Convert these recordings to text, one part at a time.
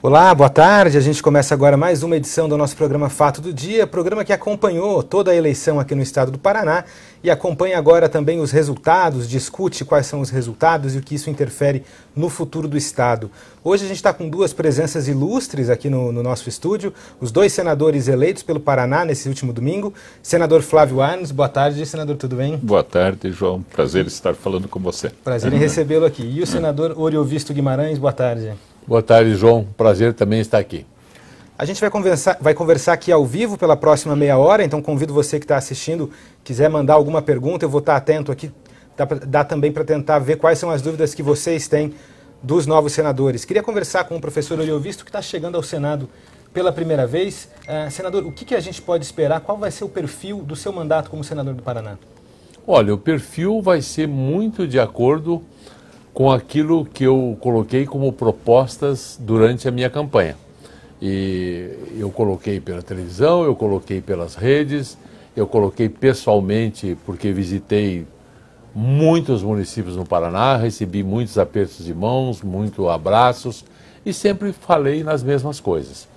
Olá, boa tarde. A gente começa agora mais uma edição do nosso programa Fato do Dia, programa que acompanhou toda a eleição aqui no estado do Paraná e acompanha agora também os resultados, discute quais são os resultados e o que isso interfere no futuro do estado. Hoje a gente está com duas presenças ilustres aqui no nosso estúdio, os dois senadores eleitos pelo Paraná nesse último domingo. Senador Flávio Arnes, boa tarde, senador, tudo bem? Boa tarde, João. Prazer estar falando com você. Prazer em recebê-lo aqui. E o senador Oriovisto Guimarães, boa tarde. Boa tarde, João. Prazer também estar aqui. A gente vai conversar aqui ao vivo pela próxima meia hora, então convido você que está assistindo, quiser mandar alguma pergunta, eu vou estar atento aqui, dá também para tentar ver quais são as dúvidas que vocês têm dos novos senadores. Queria conversar com o professor Oriovisto, que está chegando ao Senado pela primeira vez. Senador, o que a gente pode esperar? Qual vai ser o perfil do seu mandato como senador do Paraná? Olha, o perfil vai ser muito de acordo com aquilo que eu coloquei como propostas durante a minha campanha. E eu coloquei pela televisão, eu coloquei pelas redes, eu coloquei pessoalmente porque visitei muitos municípios no Paraná, recebi muitos apertos de mãos, muitos abraços e sempre falei nas mesmas coisas.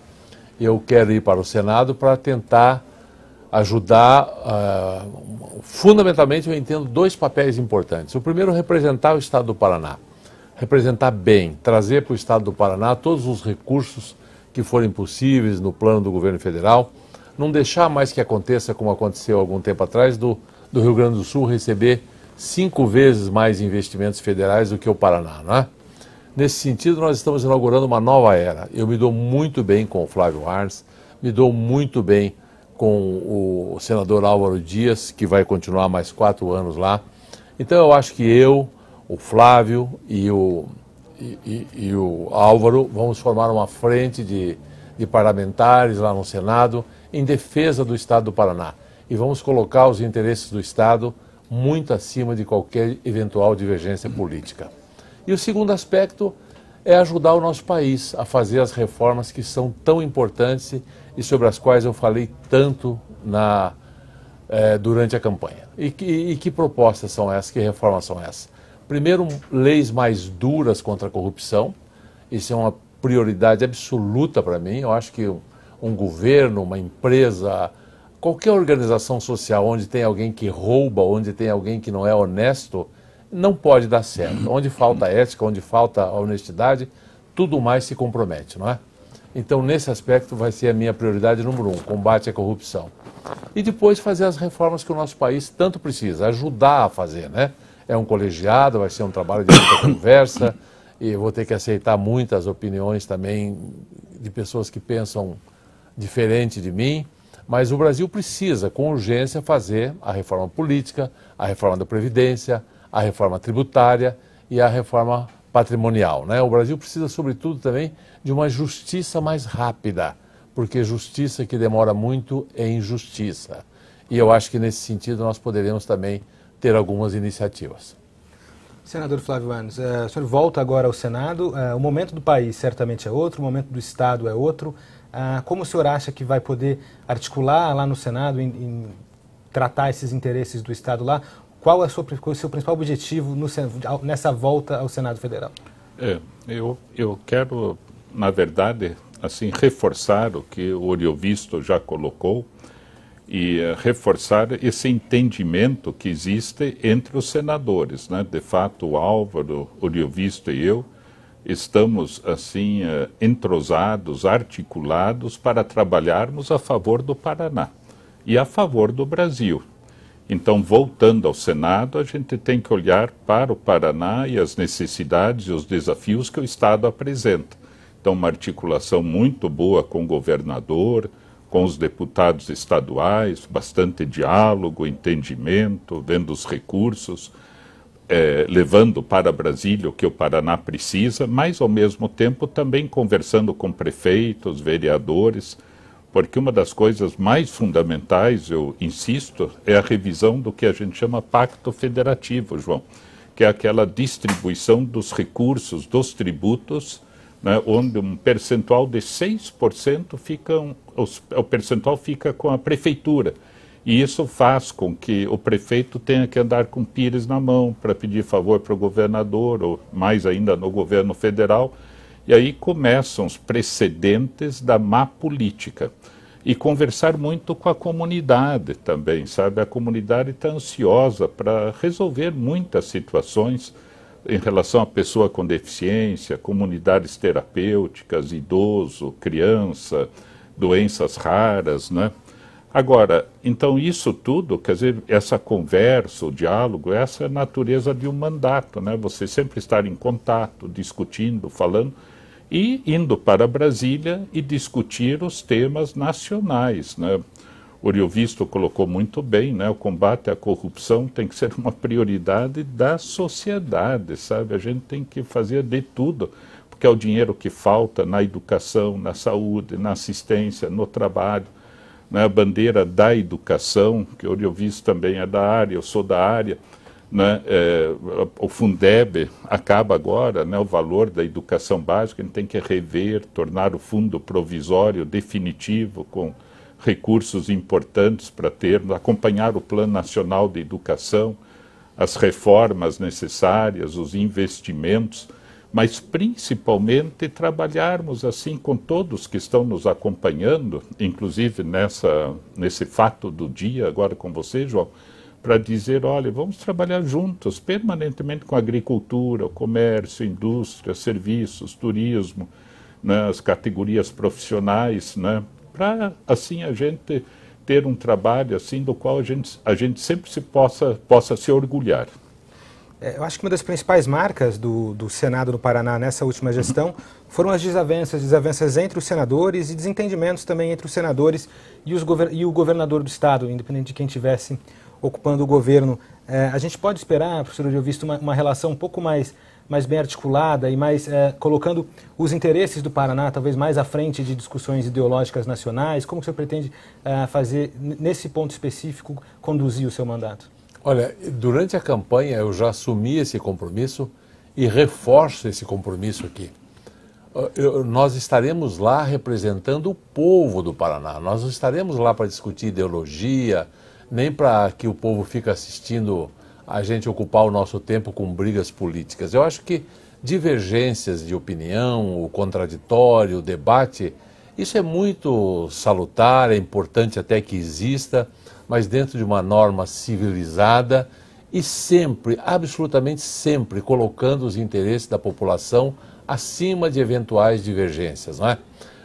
Eu quero ir para o Senado para tentar ajudar, fundamentalmente eu entendo dois papéis importantes. O primeiro, representar o Estado do Paraná, representar bem, trazer para o Estado do Paraná todos os recursos que forem possíveis no plano do governo federal, não deixar mais que aconteça, como aconteceu há algum tempo atrás, do Rio Grande do Sul receber 5 vezes mais investimentos federais do que o Paraná, não é? Nesse sentido, nós estamos inaugurando uma nova era. Eu me dou muito bem com o Flávio Arnes, me dou muito bem com o senador Álvaro Dias, que vai continuar mais 4 anos lá. Então eu acho que eu, o Flávio e o Álvaro vamos formar uma frente de parlamentares lá no Senado em defesa do Estado do Paraná. E vamos colocar os interesses do Estado muito acima de qualquer eventual divergência política. E o segundo aspecto é ajudar o nosso país a fazer as reformas que são tão importantes e sobre as quais eu falei tanto durante a campanha. E que propostas são essas, que reformas são essas? Primeiro, leis mais duras contra a corrupção. Isso é uma prioridade absoluta para mim. Eu acho que um governo, uma empresa, qualquer organização social onde tem alguém que rouba, onde tem alguém que não é honesto, não pode dar certo. Onde falta ética, onde falta honestidade, tudo mais se compromete, não é? Então, nesse aspecto, vai ser a minha prioridade número 1, combate à corrupção. E depois fazer as reformas que o nosso país tanto precisa, ajudar a fazer, né? É um colegiado, vai ser um trabalho de muita conversa, e eu vou ter que aceitar muitas opiniões também de pessoas que pensam diferente de mim, mas o Brasil precisa, com urgência, fazer a reforma política, a reforma da Previdência, a reforma tributária e a reforma patrimonial, né? O Brasil precisa, sobretudo, também de uma justiça mais rápida, porque justiça que demora muito é injustiça. E eu acho que, nesse sentido, nós poderemos também ter algumas iniciativas. Senador Flávio Arnes, o senhor volta agora ao Senado, o momento do país certamente é outro, o momento do Estado é outro. Como o senhor acha que vai poder articular lá no Senado em tratar esses interesses do Estado lá? Qual é o seu principal objetivo nessa volta ao Senado Federal? Eu quero, na verdade, assim, reforçar o que o Oriovisto já colocou e reforçar esse entendimento que existe entre os senadores, né? De fato, o Álvaro, o Oriovisto e eu estamos, assim, entrosados, articulados para trabalharmos a favor do Paraná e a favor do Brasil. Então, voltando ao Senado, a gente tem que olhar para o Paraná e as necessidades e os desafios que o Estado apresenta. Então, uma articulação muito boa com o governador, com os deputados estaduais, bastante diálogo, entendimento, vendo os recursos, levando para Brasília o que o Paraná precisa, mas, ao mesmo tempo, também conversando com prefeitos, vereadores, porque uma das coisas mais fundamentais, eu insisto, é a revisão do que a gente chama Pacto Federativo, João, que é aquela distribuição dos recursos, dos tributos, né, onde um percentual de 6% o percentual fica com a prefeitura. E isso faz com que o prefeito tenha que andar com pires na mão para pedir favor para o governador, ou mais ainda no governo federal. E aí começam os precedentes da má política. E conversar muito com a comunidade também, sabe? A comunidade está ansiosa para resolver muitas situações em relação à pessoa com deficiência, comunidades terapêuticas, idoso, criança, doenças raras, né? Agora, então isso tudo, quer dizer, essa conversa, o diálogo, essa é a natureza de um mandato, né? Você sempre estar em contato, discutindo, falando, e indo para Brasília e discutir os temas nacionais, né? O Oriovisto colocou muito bem, né? O combate à corrupção tem que ser uma prioridade da sociedade, sabe? A gente tem que fazer de tudo, porque é o dinheiro que falta na educação, na saúde, na assistência, no trabalho, né? A bandeira da educação, que o Oriovisto também é da área, eu sou da área, né? O Fundeb acaba agora, né? O valor da educação básica, a gente tem que rever, tornar o fundo provisório definitivo com recursos importantes para termos, acompanhar o Plano Nacional de Educação, as reformas necessárias, os investimentos, mas principalmente trabalharmos assim com todos que estão nos acompanhando, inclusive nesse fato do dia, agora com você, João, para dizer, olha, vamos trabalhar juntos, permanentemente com a agricultura, o comércio, indústria, serviços, turismo, né, as categorias profissionais, né, para assim a gente ter um trabalho assim do qual a gente sempre possa se orgulhar. Eu acho que uma das principais marcas do Senado do Paraná nessa última gestão foram as desavenças entre os senadores e desentendimentos também entre os senadores e o governador do estado, independente de quem estivesse ocupando o governo. A gente pode esperar, professor Oriovisto, uma relação um pouco mais bem articulada e mais colocando os interesses do Paraná talvez mais à frente de discussões ideológicas nacionais? Como o senhor pretende fazer, nesse ponto específico, conduzir o seu mandato? Olha, durante a campanha eu já assumi esse compromisso e reforço esse compromisso aqui. Nós estaremos lá representando o povo do Paraná, nós não estaremos lá para discutir ideologia, nem para que o povo fique assistindo a gente ocupar o nosso tempo com brigas políticas. Eu acho que divergências de opinião, o contraditório, o debate, isso é muito salutar, é importante até que exista, mas dentro de uma norma civilizada e sempre, absolutamente sempre, colocando os interesses da população acima de eventuais divergências, não é?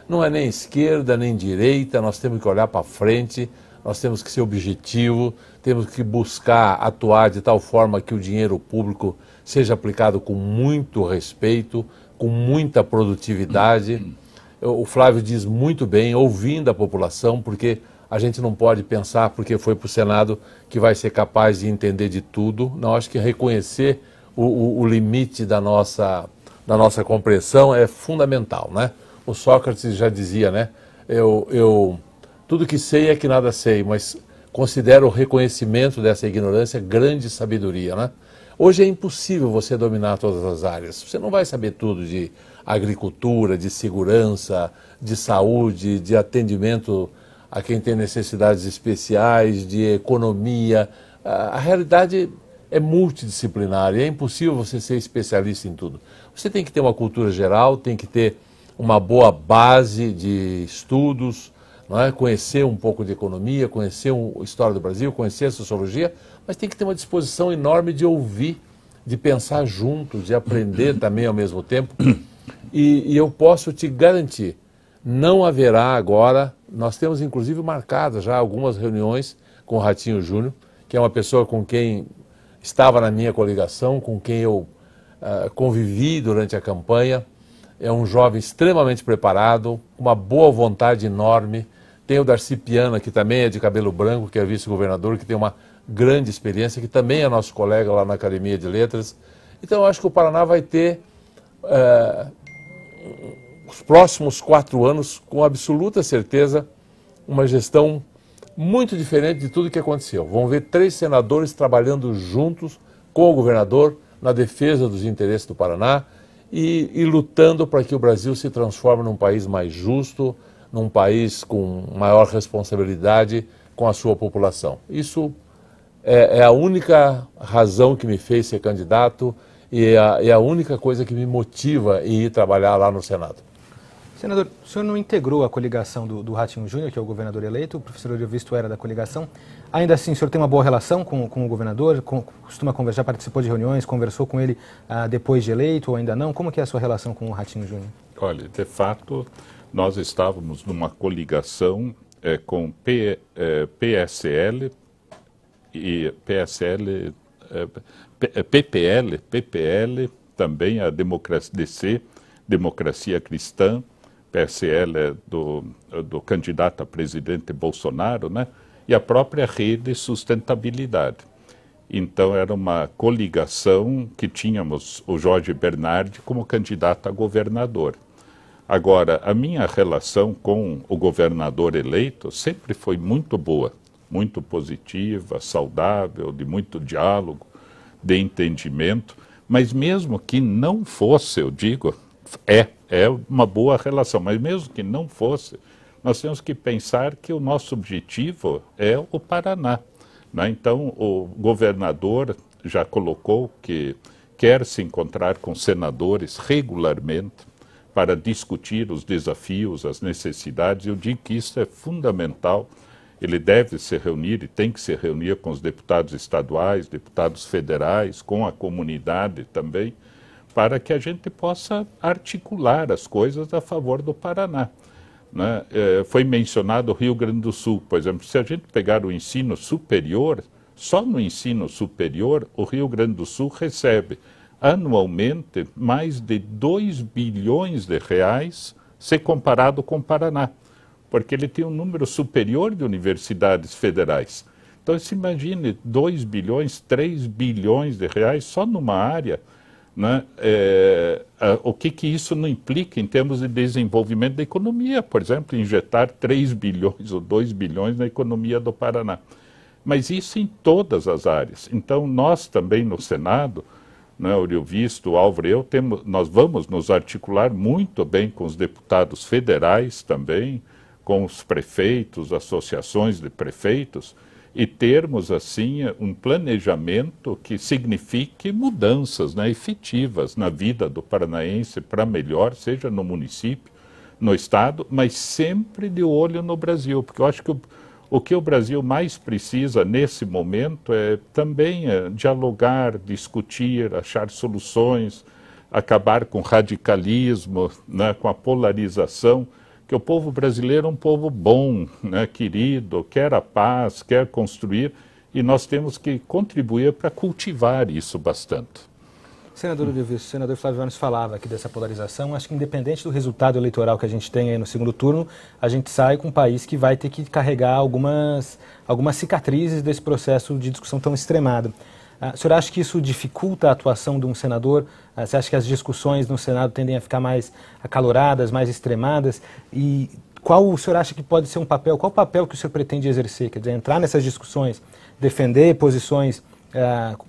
Não é nem esquerda, nem direita, nós temos que olhar para frente, nós temos que ser objetivo, temos que buscar atuar de tal forma que o dinheiro público seja aplicado com muito respeito, com muita produtividade. O Flávio diz muito bem, ouvindo a população, porque a gente não pode pensar, porque foi para o Senado, que vai ser capaz de entender de tudo. Não, acho que reconhecer o limite da nossa compreensão é fundamental, né? O Sócrates já dizia, né? Tudo que sei é que nada sei, mas considero o reconhecimento dessa ignorância grande sabedoria, né? Hoje é impossível você dominar todas as áreas. Você não vai saber tudo de agricultura, de segurança, de saúde, de atendimento a quem tem necessidades especiais, de economia. A realidade é multidisciplinar e é impossível você ser especialista em tudo. Você tem que ter uma cultura geral, tem que ter uma boa base de estudos, não é? Conhecer um pouco de economia, conhecer a história do Brasil, conhecer a sociologia, mas tem que ter uma disposição enorme de ouvir, de pensar junto, de aprender também ao mesmo tempo. E eu posso te garantir, não haverá agora, nós temos inclusive marcadas já algumas reuniões com o Ratinho Júnior, que é uma pessoa com quem estava na minha coligação, com quem eu convivi durante a campanha. É um jovem extremamente preparado, com uma boa vontade enorme. Tem o Darcy Piana, que também é de cabelo branco, que é vice-governador, que tem uma grande experiência, que também é nosso colega lá na Academia de Letras. Então eu acho que o Paraná vai ter os próximos 4 anos, com absoluta certeza, uma gestão muito diferente de tudo que aconteceu. Vão ver 3 senadores trabalhando juntos com o governador na defesa dos interesses do Paraná e lutando para que o Brasil se transforme num país mais justo, num país com maior responsabilidade com a sua população. Isso é a única razão que me fez ser candidato, e é a única coisa que me motiva em ir trabalhar lá no Senado. Senador, o senhor não integrou a coligação do Ratinho Júnior, que é o governador eleito, o professor Ariovisto era da coligação. Ainda assim, o senhor tem uma boa relação com o governador? Costuma conversar, participou de reuniões, conversou com ele depois de eleito ou ainda não? Como que é a sua relação com o Ratinho Júnior? Olha, de fato, nós estávamos numa coligação com PSL e PPL, também a DC, Democracia Cristã, PSL é do candidato a presidente Bolsonaro, né? E a própria Rede Sustentabilidade. Então era uma coligação que tínhamos o Jorge Bernardi como candidato a governador. Agora, a minha relação com o governador eleito sempre foi muito boa, muito positiva, saudável, de muito diálogo, de entendimento, mas mesmo que não fosse, eu digo, é uma boa relação, mas mesmo que não fosse, nós temos que pensar que o nosso objetivo é o Paraná, né? Então, o governador já colocou que quer se encontrar com senadores regularmente para discutir os desafios, as necessidades. Eu digo que isso é fundamental. Ele deve se reunir e tem que se reunir com os deputados estaduais, deputados federais, com a comunidade também, para que a gente possa articular as coisas a favor do Paraná, né? Foi mencionado o Rio Grande do Sul, por exemplo. Se a gente pegar o ensino superior, só no ensino superior, o Rio Grande do Sul recebe anualmente mais de 2 bilhões de reais, se comparado com o Paraná, porque ele tem um número superior de universidades federais. Então, se imagine 2 bilhões, 3 bilhões de reais só numa área, né? O que isso não implica em termos de desenvolvimento da economia, por exemplo, injetar 3 bilhões ou 2 bilhões na economia do Paraná. Mas isso em todas as áreas. Então, nós também no Senado, né, o Ariovisto, o Álvaro e eu, nós vamos nos articular muito bem com os deputados federais também, com os prefeitos, associações de prefeitos, e termos, assim, um planejamento que signifique mudanças, né, efetivas na vida do paranaense para melhor, seja no município, no estado, mas sempre de olho no Brasil, porque eu acho que o que o Brasil mais precisa nesse momento é também dialogar, discutir, achar soluções, acabar com o radicalismo, né, com a polarização, que o povo brasileiro é um povo bom, né, querido, quer a paz, quer construir, e nós temos que contribuir para cultivar isso bastante. Senador Ariovisto, o senador Flávio Arnes falava aqui dessa polarização. Acho que independente do resultado eleitoral que a gente tem aí no segundo turno, a gente sai com um país que vai ter que carregar algumas cicatrizes desse processo de discussão tão extremado. O senhor acha que isso dificulta a atuação de um senador? Você acha que as discussões no Senado tendem a ficar mais acaloradas, mais extremadas? E qual o senhor acha que pode ser qual o papel que o senhor pretende exercer? Quer dizer, entrar nessas discussões, defender posições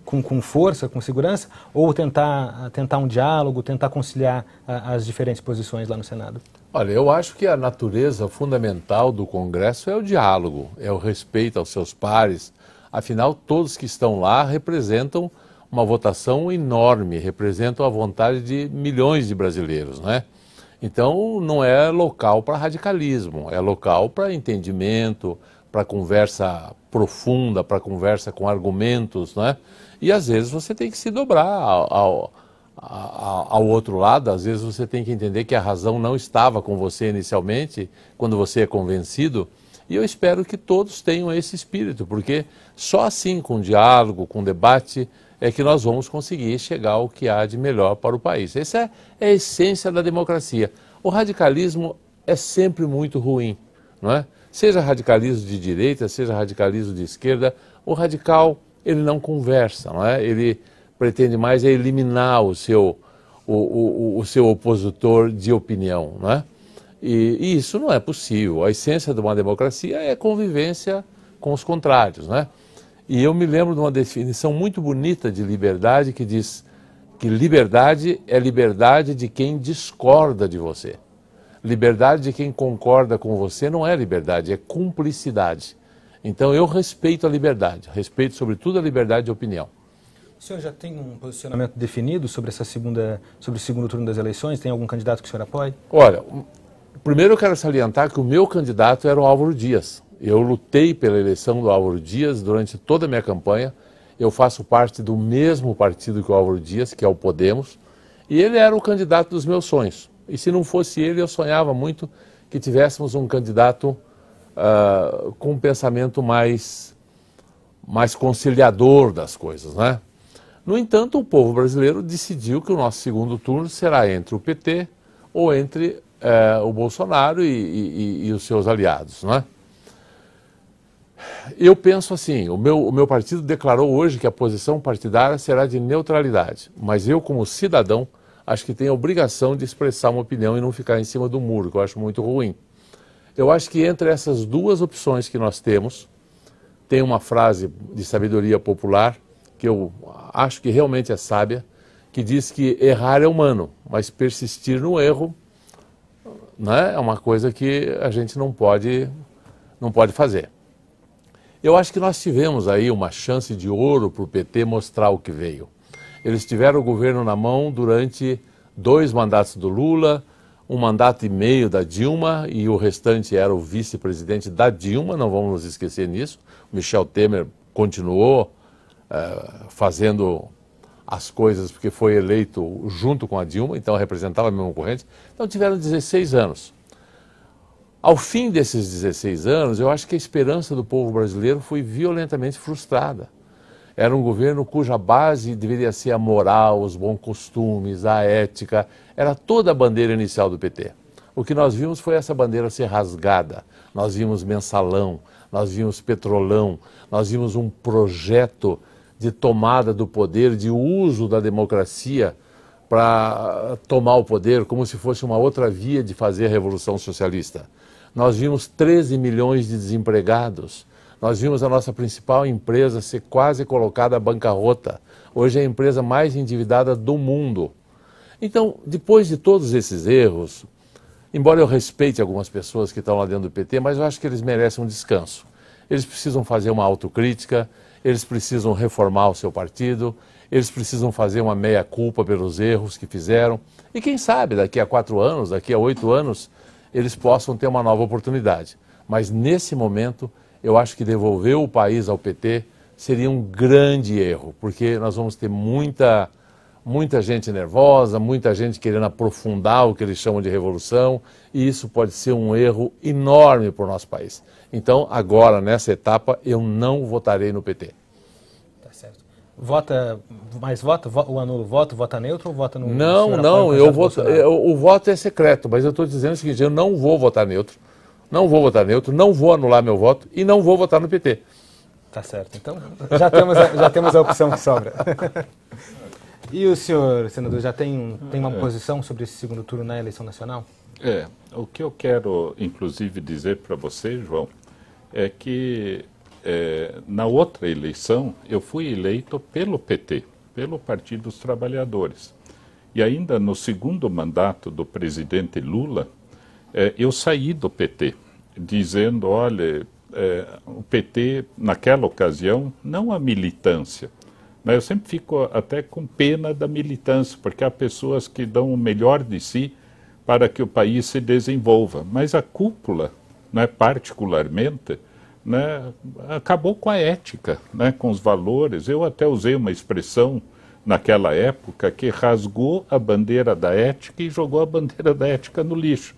com força, com segurança, ou tentar um diálogo, tentar conciliar as diferentes posições lá no Senado? Olha, eu acho que a natureza fundamental do Congresso é o diálogo, é o respeito aos seus pares. Afinal, todos que estão lá representam uma votação enorme, representam a vontade de milhões de brasileiros, né? Então, não é local para radicalismo, é local para entendimento, para conversa profunda, para conversa com argumentos, né? E às vezes você tem que se dobrar ao outro lado, às vezes você tem que entender que a razão não estava com você inicialmente, quando você é convencido. E eu espero que todos tenham esse espírito, porque só assim, com diálogo, com debate, é que nós vamos conseguir chegar ao que há de melhor para o país. Essa é a essência da democracia. O radicalismo é sempre muito ruim, não é? Seja radicalismo de direita, seja radicalismo de esquerda, o radical, ele não conversa, não é? Ele pretende mais eliminar o seu opositor de opinião, não é? E isso não é possível. A essência de uma democracia é a convivência com os contrários, né? E eu me lembro de uma definição muito bonita de liberdade que diz que liberdade é liberdade de quem discorda de você. Liberdade de quem concorda com você não é liberdade, é cumplicidade. Então eu respeito a liberdade, respeito sobretudo a liberdade de opinião. O senhor já tem um posicionamento definido sobre sobre o segundo turno das eleições? Tem algum candidato que o senhor apoie? Olha, primeiro eu quero salientar que o meu candidato era o Álvaro Dias. Eu lutei pela eleição do Álvaro Dias durante toda a minha campanha. Eu faço parte do mesmo partido que o Álvaro Dias, que é o Podemos, e ele era o candidato dos meus sonhos. E se não fosse ele, eu sonhava muito que tivéssemos um candidato com um pensamento mais conciliador das coisas, né? No entanto, o povo brasileiro decidiu que o nosso segundo turno será entre o PT ou entre o Bolsonaro e os seus aliados, né? Eu penso assim, o meu partido declarou hoje que a posição partidária será de neutralidade, mas eu, como cidadão, acho que tenho a obrigação de expressar uma opinião e não ficar em cima do muro, que eu acho muito ruim. Eu acho que entre essas duas opções que nós temos, tem uma frase de sabedoria popular, que eu acho que realmente é sábia, que diz que errar é humano, mas persistir no erro, né, é uma coisa que a gente não pode fazer. Eu acho que nós tivemos aí uma chance de ouro para o PT mostrar o que veio. Eles tiveram o governo na mão durante 2 mandatos do Lula, 1 mandato e meio da Dilma, e o restante era o vice-presidente da Dilma, não vamos nos esquecer nisso. Michel Temer continuou fazendo as coisas porque foi eleito junto com a Dilma, então representava a mesma corrente. Então tiveram 16 anos. Ao fim desses 16 anos, eu acho que a esperança do povo brasileiro foi violentamente frustrada. Era um governo cuja base deveria ser a moral, os bons costumes, a ética, era toda a bandeira inicial do PT. O que nós vimos foi essa bandeira ser rasgada. Nós vimos mensalão, nós vimos petrolão, nós vimos um projeto de tomada do poder, de uso da democracia para tomar o poder como se fosse uma outra via de fazer a Revolução Socialista. Nós vimos 13 milhões de desempregados. Nós vimos a nossa principal empresa ser quase colocada à bancarrota. Hoje é a empresa mais endividada do mundo. Então, depois de todos esses erros, embora eu respeite algumas pessoas que estão lá dentro do PT, mas eu acho que eles merecem um descanso. Eles precisam fazer uma autocrítica, eles precisam reformar o seu partido, eles precisam fazer uma meia-culpa pelos erros que fizeram. E quem sabe, daqui a 4 anos, daqui a 8 anos, eles possam ter uma nova oportunidade. Mas nesse momento, eu acho que devolver o país ao PT seria um grande erro, porque nós vamos ter muita gente nervosa, muita gente querendo aprofundar o que eles chamam de revolução, e isso pode ser um erro enorme para o nosso país. Então, agora, nessa etapa, eu não votarei no PT. Tá certo. O anulo voto, vota neutro ou vota no... Não, o voto é secreto, mas eu estou dizendo o seguinte, eu não vou votar neutro, não vou anular meu voto e não vou votar no PT. Tá certo, então já temos a opção que sobra. E o senhor, senador, já tem uma posição sobre esse segundo turno na eleição nacional? O que eu quero, inclusive, dizer para você, João, é que na outra eleição eu fui eleito pelo PT, pelo Partido dos Trabalhadores. E ainda no segundo mandato do presidente Lula, eu saí do PT, dizendo, olha, o PT, naquela ocasião, não a militância, mas eu sempre fico até com pena da militância, porque há pessoas que dão o melhor de si para que o país se desenvolva. Mas a cúpula, né, particularmente, né, acabou com a ética, né, com os valores. Eu até usei uma expressão naquela época que rasgou a bandeira da ética e jogou a bandeira da ética no lixo.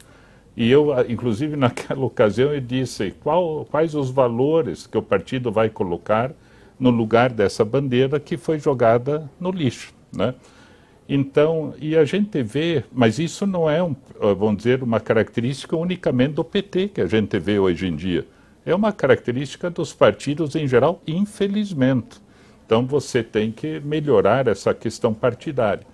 E eu, inclusive, naquela ocasião, eu disse quais os valores que o partido vai colocar no lugar dessa bandeira que foi jogada no lixo, né? Então, e a gente vê, mas isso não é, vamos dizer, uma característica unicamente do PT que a gente vê hoje em dia. É uma característica dos partidos em geral, infelizmente. Então, você tem que melhorar essa questão partidária.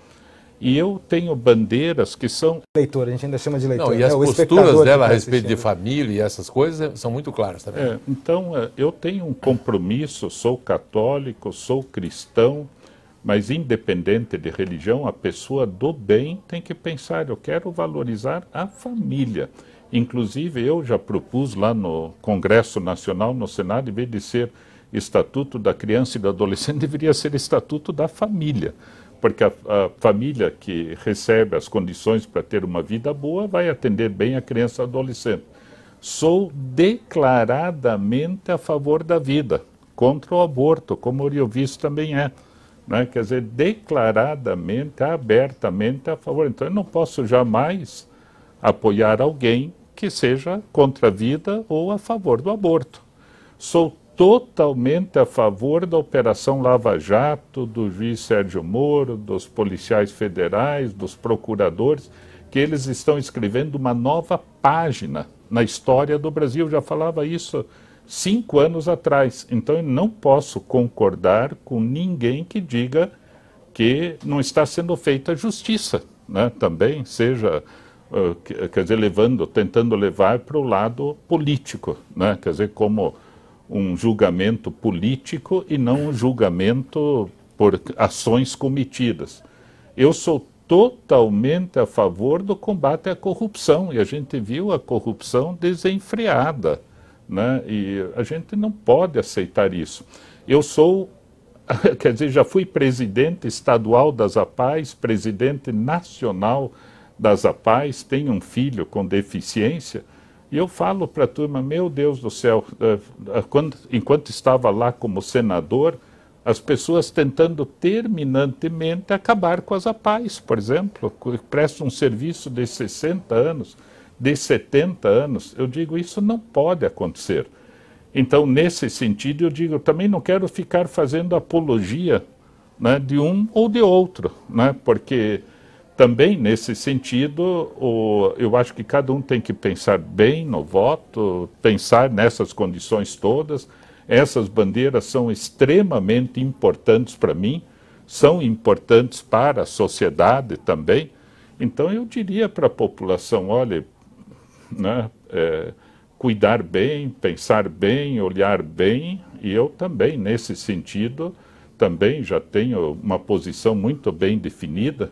E eu tenho bandeiras que são... Leitor, a gente ainda chama de leitor. Não, e as posturas dela a respeito de família e essas coisas são muito claras também. Então, eu tenho um compromisso, sou católico, sou cristão, mas independente de religião, a pessoa do bem tem que pensar, eu quero valorizar a família. Inclusive, eu já propus lá no Congresso Nacional, no Senado, em vez de ser Estatuto da Criança e do Adolescente deveria ser Estatuto da Família, porque a família que recebe as condições para ter uma vida boa vai atender bem a criança e adolescente. Sou declaradamente a favor da vida, contra o aborto, como o Oriovisto também é. Né? Quer dizer, declaradamente, abertamente a favor. Então eu não posso jamais apoiar alguém que seja contra a vida ou a favor do aborto. Sou totalmente a favor da Operação Lava Jato, do juiz Sérgio Moro, dos policiais federais, dos procuradores, que eles estão escrevendo uma nova página na história do Brasil. Eu já falava isso 5 anos atrás. Então eu não posso concordar com ninguém que diga que não está sendo feita justiça, né? Também seja, quer dizer, tentando levar para o lado político, né? Quer dizer, como um julgamento político e não um julgamento por ações cometidas. Eu sou totalmente a favor do combate à corrupção, e a gente viu a corrupção desenfreada, né? E a gente não pode aceitar isso. Eu sou, quer dizer, já fui presidente estadual das APAES, presidente nacional das APAES, tenho um filho com deficiência, e eu falo para a turma, meu Deus do céu, enquanto estava lá como senador, as pessoas tentando terminantemente acabar com as APAES, por exemplo, que prestam um serviço de 60 anos, de 70 anos. Eu digo, isso não pode acontecer. Então, nesse sentido, eu digo, também não quero ficar fazendo apologia, né, de um ou de outro, né, porque também, nesse sentido, eu acho que cada um tem que pensar bem no voto, pensar nessas condições todas. Essas bandeiras são extremamente importantes para mim, são importantes para a sociedade também. Então, eu diria para a população, olha, né, cuidar bem, pensar bem, olhar bem, e eu também, nesse sentido, também já tenho uma posição muito bem definida,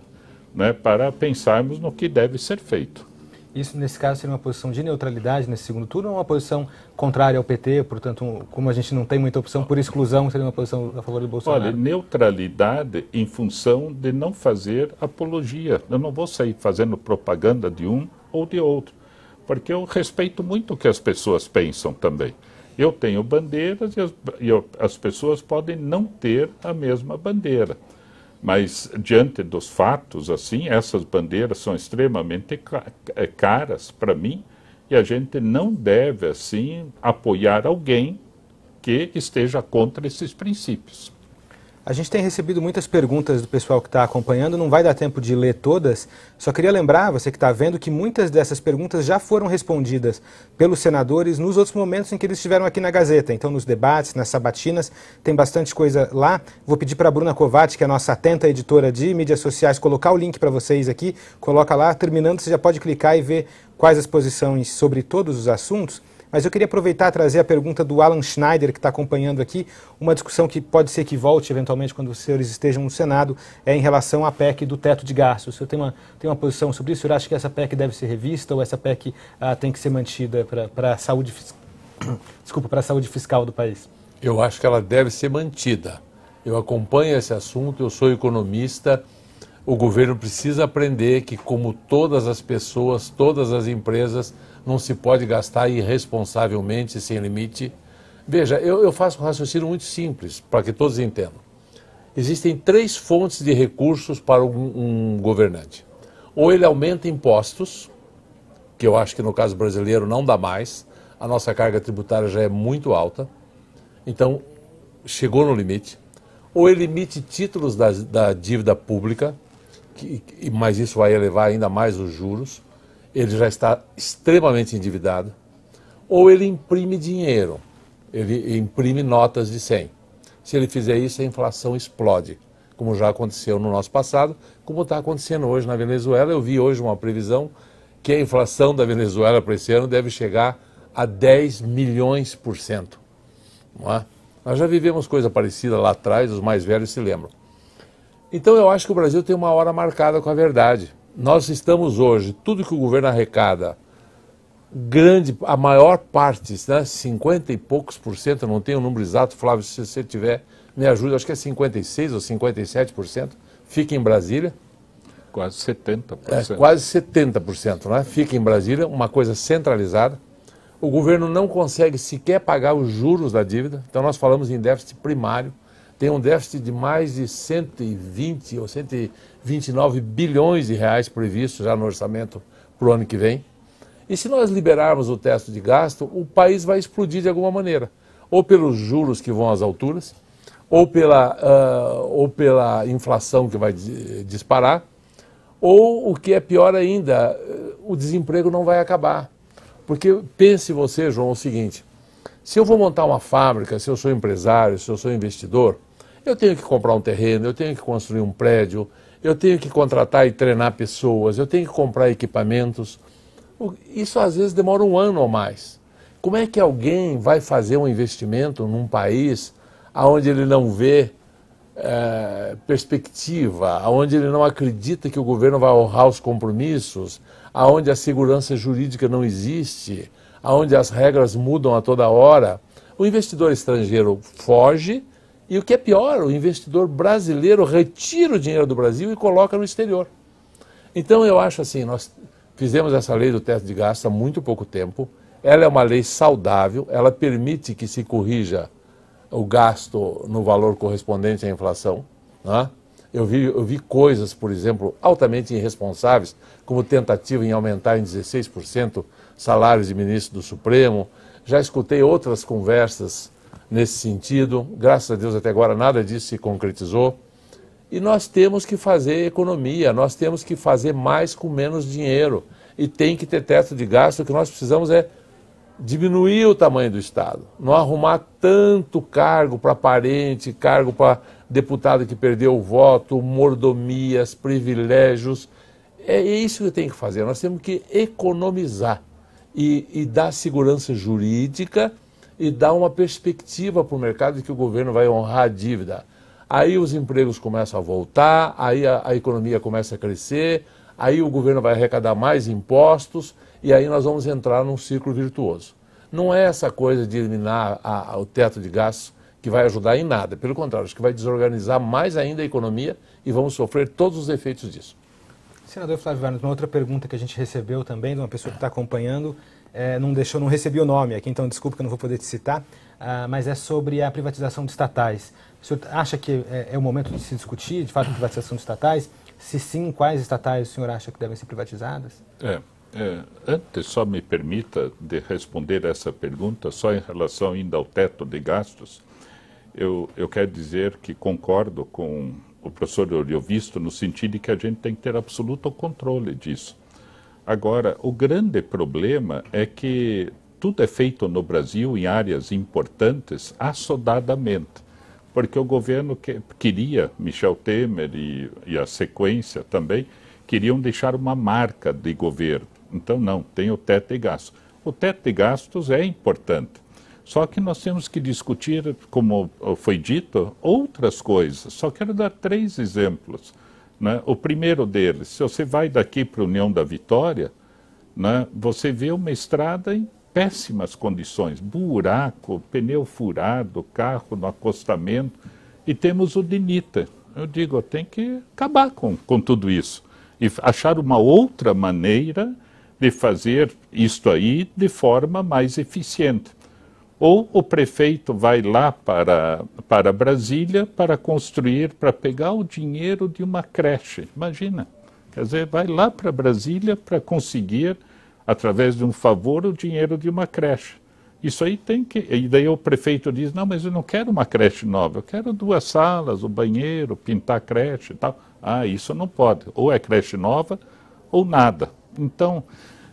né, para pensarmos no que deve ser feito. Isso, nesse caso, seria uma posição de neutralidade nesse segundo turno ou uma posição contrária ao PT? Portanto, como a gente não tem muita opção, por exclusão, seria uma posição a favor do Bolsonaro? Olha, neutralidade em função de não fazer apologia. Eu não vou sair fazendo propaganda de um ou de outro, porque eu respeito muito o que as pessoas pensam também. Eu tenho bandeiras e as pessoas podem não ter a mesma bandeira. Mas, diante dos fatos, assim, essas bandeiras são extremamente caras para mim, e a gente não deve, assim, apoiar alguém que esteja contra esses princípios. A gente tem recebido muitas perguntas do pessoal que está acompanhando, não vai dar tempo de ler todas, só queria lembrar, você que está vendo, que muitas dessas perguntas já foram respondidas pelos senadores nos outros momentos em que eles estiveram aqui na Gazeta. Então, nos debates, nas sabatinas, tem bastante coisa lá. Vou pedir para a Bruna Kovács, que é a nossa atenta editora de mídias sociais, colocar o link para vocês aqui. Coloca lá, terminando, você já pode clicar e ver quais as posições sobre todos os assuntos. Mas eu queria aproveitar e trazer a pergunta do Alan Schneider, que está acompanhando aqui, uma discussão que pode ser que volte eventualmente quando os senhores estejam no Senado, em relação à PEC do teto de gastos. O senhor tem uma posição sobre isso? O senhor acha que essa PEC deve ser revista ou essa PEC tem que ser mantida para a saúde, para a saúde fiscal do país? Eu acho que ela deve ser mantida. Eu acompanho esse assunto, eu sou economista. O governo precisa aprender que, como todas as pessoas, todas as empresas, não se pode gastar irresponsavelmente, sem limite. Veja, eu faço um raciocínio muito simples, para que todos entendam. Existem 3 fontes de recursos para um governante. Ou ele aumenta impostos, que eu acho que no caso brasileiro não dá mais, a nossa carga tributária já é muito alta, então chegou no limite. Ou ele emite títulos da dívida pública, mas isso vai elevar ainda mais os juros. Ele já está extremamente endividado, ou ele imprime dinheiro, ele imprime notas de 100. Se ele fizer isso, a inflação explode, como já aconteceu no nosso passado, como está acontecendo hoje na Venezuela. Eu vi hoje uma previsão que a inflação da Venezuela para esse ano deve chegar a 10 milhões%. Não é? Nós já vivemos coisa parecida lá atrás, os mais velhos se lembram. Então eu acho que o Brasil tem uma hora marcada com a verdade. Nós estamos hoje, tudo que o governo arrecada a maior parte, né, 50 e poucos por cento, eu não tenho o número exato, Flávio, se você tiver, me ajuda, acho que é 56% ou 57%, fica em Brasília. Quase 70%. Quase 70%, né? Fica em Brasília, uma coisa centralizada. O governo não consegue sequer pagar os juros da dívida, então nós falamos em déficit primário. Tem um déficit de mais de 120 ou 129 bilhões de reais previsto já no orçamento para o ano que vem. E se nós liberarmos o teto de gasto, o país vai explodir de alguma maneira. Ou pelos juros que vão às alturas, ou pela inflação que vai disparar, ou o que é pior ainda, o desemprego não vai acabar. Porque pense você, João, o seguinte, se eu vou montar uma fábrica, se eu sou empresário, se eu sou investidor, eu tenho que comprar um terreno, eu tenho que construir um prédio, eu tenho que contratar e treinar pessoas, eu tenho que comprar equipamentos. Isso às vezes demora um ano ou mais. Como é que alguém vai fazer um investimento num país onde ele não vê perspectiva, onde ele não acredita que o governo vai honrar os compromissos, onde a segurança jurídica não existe, onde as regras mudam a toda hora? O investidor estrangeiro foge e, o que é pior, o investidor brasileiro retira o dinheiro do Brasil e coloca no exterior. Então eu acho assim, nós fizemos essa lei do teto de gasto há muito pouco tempo, ela é uma lei saudável, ela permite que se corrija o gasto no valor correspondente à inflação, né? Eu vi coisas, por exemplo, altamente irresponsáveis, como tentativa em aumentar em 16% salários de ministro do Supremo. Já escutei outras conversas nesse sentido. Graças a Deus, até agora, nada disso se concretizou. E nós temos que fazer economia, nós temos que fazer mais com menos dinheiro. E tem que ter teto de gasto. O que nós precisamos é diminuir o tamanho do Estado, não arrumar tanto cargo para parente, cargo para deputado que perdeu o voto, mordomias, privilégios. É isso que tem que fazer, nós temos que economizar e dar segurança jurídica e dar uma perspectiva para o mercado de que o governo vai honrar a dívida. Aí os empregos começam a voltar, aí a economia começa a crescer, aí o governo vai arrecadar mais impostos, e aí nós vamos entrar num ciclo virtuoso. Não é essa coisa de eliminar o teto de gastos que vai ajudar em nada. Pelo contrário, acho que vai desorganizar mais ainda a economia e vamos sofrer todos os efeitos disso. Senador Flávio Varnos, uma outra pergunta que a gente recebeu também de uma pessoa que está acompanhando, não recebi o nome aqui, então desculpe que eu não vou poder te citar, mas é sobre a privatização de estatais. O senhor acha que é o momento de se discutir, de fato, a privatização de estatais? Se sim, quais estatais o senhor acha que devem ser privatizadas? Antes, só me permita de responder essa pergunta, só em relação ainda ao teto de gastos. Eu quero dizer que concordo com o professor Oriovisto no sentido de que a gente tem que ter absoluto controle disso. Agora, o grande problema é que tudo é feito no Brasil em áreas importantes assodadamente, porque o governo queria, Michel Temer e a sequência também, queriam deixar uma marca de governo. Então, não, tem o teto de gastos. O teto de gastos é importante. Só que nós temos que discutir, como foi dito, outras coisas. Só quero dar 3 exemplos. Né? O primeiro deles, se você vai daqui para a União da Vitória, né, você vê uma estrada em péssimas condições. Buraco, pneu furado, carro no acostamento. E temos o DINITA. Eu digo, tem que acabar com tudo isso. E achar uma outra maneira de fazer isto aí de forma mais eficiente. Ou o prefeito vai lá para Brasília para construir, para pegar o dinheiro de uma creche. Imagina, quer dizer, vai lá para Brasília para conseguir, através de um favor, o dinheiro de uma creche. Isso aí tem que... E daí o prefeito diz, não, mas eu não quero uma creche nova, eu quero 2 salas, o banheiro, pintar a creche e tal. Isso não pode. Ou é creche nova ou nada. Então,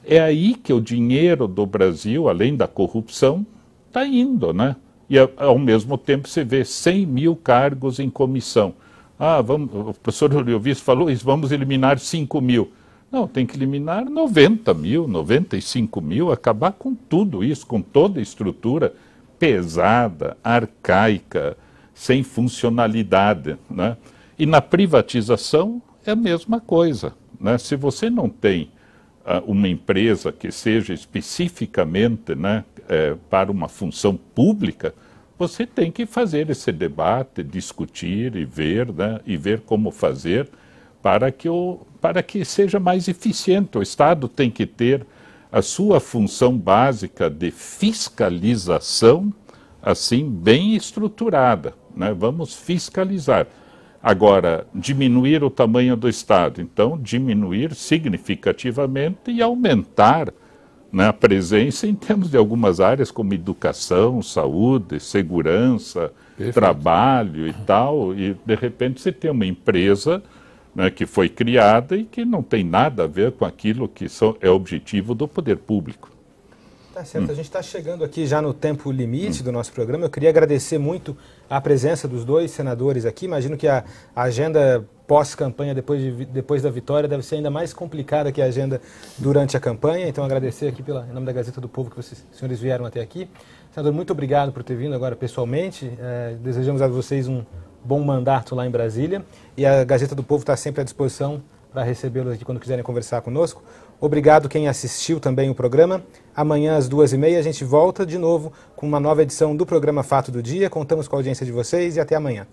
é aí que o dinheiro do Brasil, além da corrupção, está indo, né? E ao mesmo tempo você vê 100 mil cargos em comissão. O professor Oriovisto falou isso, vamos eliminar 5 mil. Não, tem que eliminar 90 mil, 95 mil, acabar com tudo isso, com toda a estrutura pesada, arcaica, sem funcionalidade, né? E na privatização é a mesma coisa, né? Se você não tem uma empresa que seja especificamente, né, para uma função pública, você tem que fazer esse debate, discutir e ver, né, e ver como fazer para que seja mais eficiente. O Estado tem que ter a sua função básica de fiscalização assim bem estruturada, né? Vamos fiscalizar. Agora, diminuir o tamanho do Estado, então diminuir significativamente e aumentar, né, a presença em termos de algumas áreas como educação, saúde, segurança, perfeito, trabalho e tal, e de repente você tem uma empresa, né, que foi criada e que não tem nada a ver com aquilo que é objetivo do poder público. Tá certo, a gente está chegando aqui já no tempo limite do nosso programa. Eu queria agradecer muito a presença dos dois senadores aqui. Imagino que a agenda pós-campanha, depois da vitória, deve ser ainda mais complicada que a agenda durante a campanha. Então, agradecer aqui em nome da Gazeta do Povo que vocês, senhores, vieram até aqui. Senador, muito obrigado por ter vindo agora pessoalmente. Desejamos a vocês um bom mandato lá em Brasília. E a Gazeta do Povo está sempre à disposição para recebê-los aqui quando quiserem conversar conosco. Obrigado quem assistiu também o programa. Amanhã às 2h30 a gente volta de novo com uma nova edição do programa Fato do Dia. Contamos com a audiência de vocês e até amanhã.